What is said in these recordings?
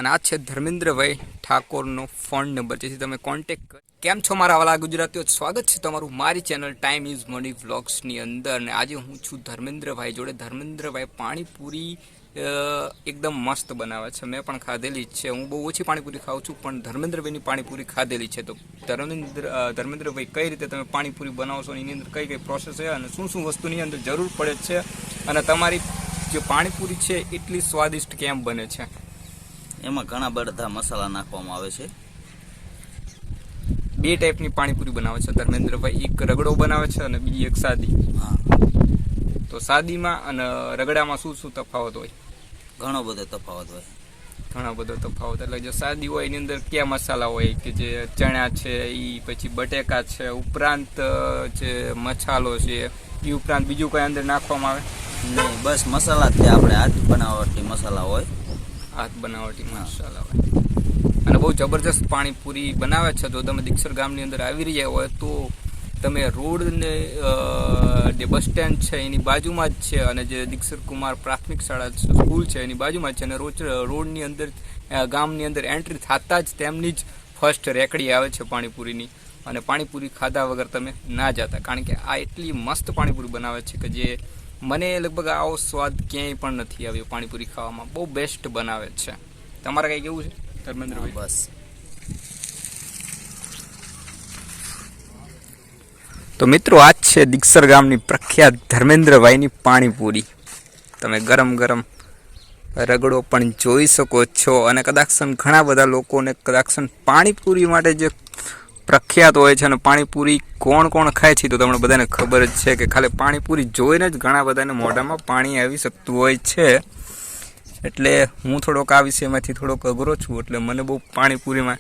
અને આ છે ધર્મેન્દ્રભાઈ ઠાકોરનો ફોન નંબર, જેથી તમે કોન્ટેક્ટ કરો. કેમ છો મારા વાલા ગુજરાતીઓ? સ્વાગત છે તમારું મારી ચેનલ ટાઈમ ઇઝ મની વ્લોગ્સની અંદર. અને આજે હું છું ધર્મેન્દ્રભાઈ જોડે. ધર્મેન્દ્રભાઈ પાણીપુરી એકદમ મસ્ત બનાવે છે. મેં પણ ખાધેલી જ છે. હું બહુ ઓછી પાણીપુરી ખાઉં છું, પણ ધર્મેન્દ્રભાઈની પાણીપુરી ખાધેલી છે. તો ધર્મેન્દ્રભાઈ કઈ રીતે તમે પાણીપુરી બનાવશો, એની અંદર કઈ કઈ પ્રોસેસ છે અને શું શું વસ્તુની અંદર જરૂર પડે છે, અને તમારી જે પાણીપુરી છે એટલી સ્વાદિષ્ટ કેમ બને છે. એમાં ઘણા બધા મસાલા નાખવામાં આવે છે. બે ટાઈપની પાણીપુરી બનાવે છે ધર્મેન્દ્રભાઈ. એક રગડો બનાવે છે અને બીજી એક સાદી. હા, તો સાદીમાં અને રગડામાં શું શું તફાવત હોય? ઘણો બધો તફાવત હોય. ઘણો બધો તફાવત એટલે જે સાદી હોય એની અંદર કયા મસાલા હોય? કે જે ચણા છે, એ પછી બટેકા છે, ઉપરાંત જે મસાલો છે, એ ઉપરાંત બીજું કઈ અંદર નાખવામાં આવે? નહીં, બસ મસાલા જ આપણે હાથ બનાવટી મસાલા હોય. હાથ બનાવટી મસાલા હોય. અને બહુ જબરજસ્ત પાણીપુરી બનાવે છે. જો તમે દીક્ષર ગામની અંદર આવી રહ્યા હોય તો તમે રોડને જે બસ સ્ટેન્ડ છે એની બાજુમાં જ છે, અને જે દીક્ષર કુમાર પ્રાથમિક શાળા સ્કૂલ છે એની બાજુમાં જ છે. અને રોડની અંદર ગામની અંદર એન્ટ્રી થતાં જ તેમની જ ફર્સ્ટ રેકડી આવે છે પાણીપુરીની. અને પાણીપુરી ખાધા વગર તમે ના જતા, કારણ કે આ એટલી મસ્ત પાણીપુરી બનાવે છે કે જે મને લગભગ આવો સ્વાદ ક્યાંય પણ નથી આવ્યો પાણીપુરી ખાવામાં. બહુ બેસ્ટ બનાવે છે. તમારે કંઈ કેવું છે ધર્મેન્દ્રભાઈ? બસ તો મિત્રો, આજ છે દીક્ષર ગામની પ્રખ્યાત ધર્મેન્દ્રભાઈની પાણીપુરી. તમે ગરમ ગરમ રગડો પણ જોઈ શકો છો. અને કદાચન ઘણા બધા લોકોને કદાચન પાણીપુરી માટે જે પ્રખ્યાત હોય છે, અને પાણીપુરી કોણ કોણ ખાય છે તો તમને બધાને ખબર જ છે કે ખાલી પાણીપુરી જોઈને જ ઘણા બધાને મોઢામાં પાણી આવી શકતું હોય છે. એટલે હું થોડોક આ વિષયમાંથી થોડોક અઘરો છું, એટલે મને બહુ પાણીપુરીમાં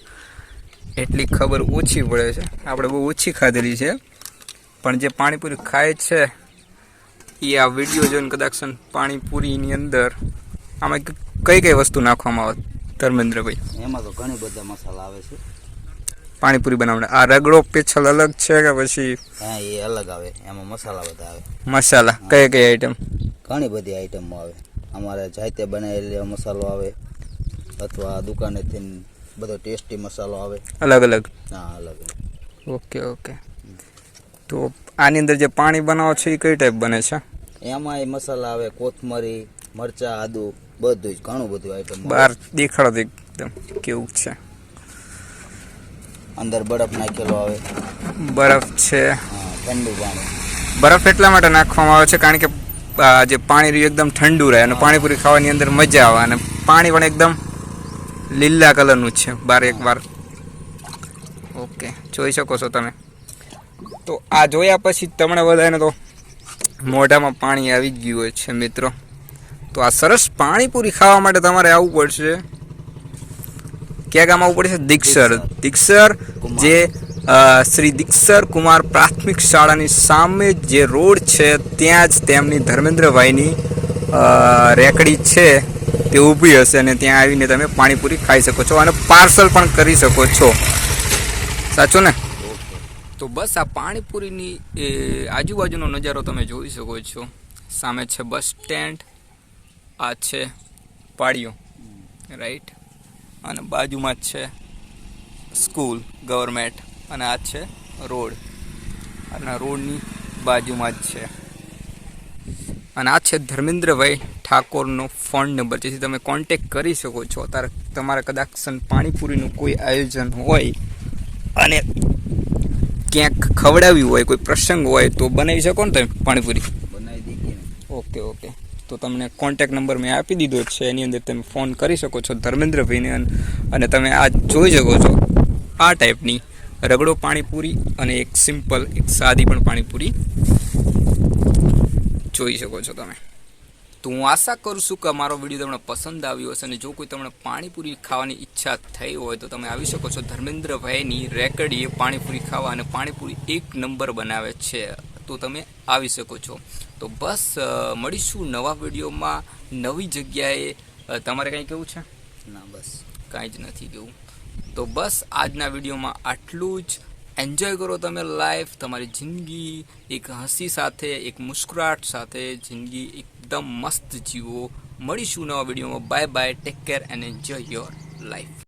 એટલી ખબર ઓછી પડે છે. આપણે બહુ ઓછી ખાધેલી છે, પણ જે પાણીપુરી ખાય છે એ આ વિડીયો જોઈને કદાચન પાણીપુરીની અંદર આમાં કઈ કઈ વસ્તુ નાખવામાં આવે ધર્મેન્દ્રભાઈ? એમાં તો ઘણી બધા મસાલા આવે છે પાણીપુરી બનાવવાના. આ રગડો પેછલ અલગ છે કે પછી? હા, એ અલગ આવે. એમાં મસાલા બધા આવે. મસાલા કઈ કઈ આઈટમ? ઘણી બધી આઈટમો આવે. અમારે જાતે બનાવેલો મસાલો આવે, અથવા દુકાનેથી બધો ટેસ્ટી મસાલો આવે. અલગ અલગ? હા, અલગ અલગ. Okay okay. તો આની અંદર જે પાણી બનાવો છો એ કઈ ટાઈપ બને છે? એમાં એ મસાલા આવે, કોથમરી, મરચા, આદુ, બધું જ ઘણું બધું આઈટમ. બહાર દેખાડો એકદમ કેવું છે. અંદર બરફ નાખેલો આવે. બરફ છે? હા, ઠંડુ પાણી. બરફ એટલા માટે નાખવામાં આવે છે કારણ કે જે પાણી રહ્યું એકદમ ઠંડુ રહે અને પાણીપુરી ખાવાની અંદર મજા આવે. અને પાણી પણ એકદમ લીલા કલરનું છે બાર એક વાર. ઓકે, જોઈ શકો છો તમે. તો આ જોયા પછી તમને બધાને તો મોઢામાં પાણી આવી જ ગયું હોય છે મિત્રો. તો આ સરસ પાણીપુરી ખાવા માટે તમારે આવવું પડશે. ક્યાં ગામ આવવું પડશે? દીક્ષર. દીક્ષર જે શ્રી દીક્ષર કુમાર પ્રાથમિક શાળાની સામે જે રોડ છે ત્યાં જ તેમની ધર્મેન્દ્રભાઈની રેકડી છે તે ઊભી હશે, અને ત્યાં આવીને તમે પાણીપુરી ખાઈ શકો છો અને પાર્સલ પણ કરી શકો છો. સાચું ને? તો બસ આ પાણીપુરીની આજુબાજુનો નજારો તમે જોઈ શકો છો. સામે છે બસ સ્ટેન્ડ, આ છે પાળીઓ, રાઈટ, અને બાજુમાં જ છે સ્કૂલ ગવર્મેન્ટ, અને આ છે રોડ, અને રોડની બાજુમાં જ છે. અને આ છે ધર્મેન્દ્રભાઈ ઠાકોરનો ફોન નંબર, જેથી તમે કોન્ટેક કરી શકો છો. તમારે કદાચ પાણીપુરીનું કોઈ આયોજન હોય અને ક્યાંક ખવડાવ્યું હોય, કોઈ પ્રસંગ હોય તો બનાવી શકો ને તમે પાણીપુરી? બનાવી દઈએ. Okay okay. તો તમને કોન્ટેક નંબર મેં આપી દીધો છે, એની અંદર તમે ફોન કરી શકો છો ધર્મેન્દ્રભાઈને. અને તમે આ જોઈ શકો છો આ ટાઈપની રગડો પાણીપુરી અને એક સિમ્પલ એક સાદી પણ પાણીપુરી જોઈ શકો છો તમે. તો હું આશા કરું છું કે મારો વિડીયો તમને પસંદ આવ્યો હશે. અને જો કોઈ તમને પાણીપુરી ખાવાની ઈચ્છા થઈ હોય તો તમે આવી શકો છો ધર્મેન્દ્રભાઈની રેકડીએ પાણીપુરી ખાવા. અને પાણીપુરી એક નંબર બનાવે છે, તો તમે આવી શકો છો. તો બસ મળીશું નવા વિડીયોમાં, નવી જગ્યાએ. તમારે કંઈ કેવું છે? ના, બસ કાંઈ જ નથી કેવું. તો બસ આજના વિડીયોમાં આટલું જ. એન્જોય કરો તમે લાઈફ. તમારી જિંદગી એક હસી સાથે, એક મુસ્કરાટ સાથે જિંદગી એકદમ મસ્ત જીવો. મળીશું નવા વિડીયોમાં. Bye bye, take care and enjoy your life.